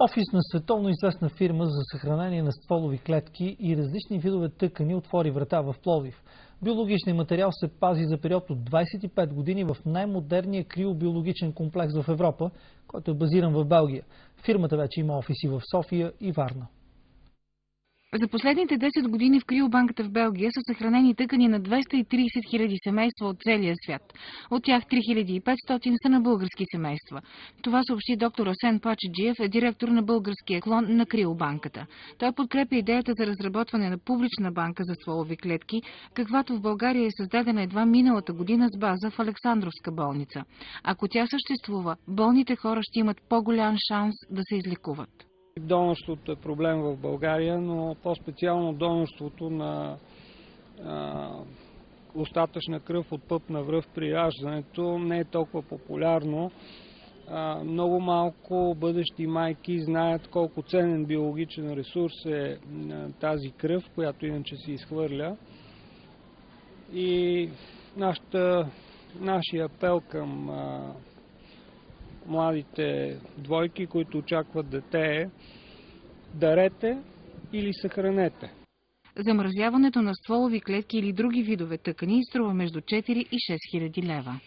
Офис на световно известна фирма за съхранение на стволови клетки и различни видове тъкани отвори врата в Пловдив. Биологичният материал се пази за период от 25 години в най-модерния криобиологичен комплекс в Европа, който е базиран в Белгия. Фирмата вече има офиси в София и Варна. За последните 10 години в криобанката в Белгия са съхранени тъкани на 230 хиляди семейства от целия свят. От тях 3500 са на български семейства. Това съобщи доктор Асен Пачеджиев, директор на българския клон на криобанката. Той подкрепя идеята за разработване на публична банка за стволови клетки, каквато в България е създадена едва миналата година с база в Александровска болница. Ако тя съществува, болните хора ще имат по-голям шанс да се излекуват. Донорството е проблем в България, но по-специално донорството на остатъчна кръв от пъпна връв при раждането не е толкова популярно. Много малко бъдещи майки знаят колко ценен биологичен ресурс е тази кръв, която иначе се изхвърля. И нашия апел към младите двойки, които очакват дете, е: дарете или съхранете. Замразяването на стволови клетки или други видове тъкани струва между 4 и 6 хиляди лева.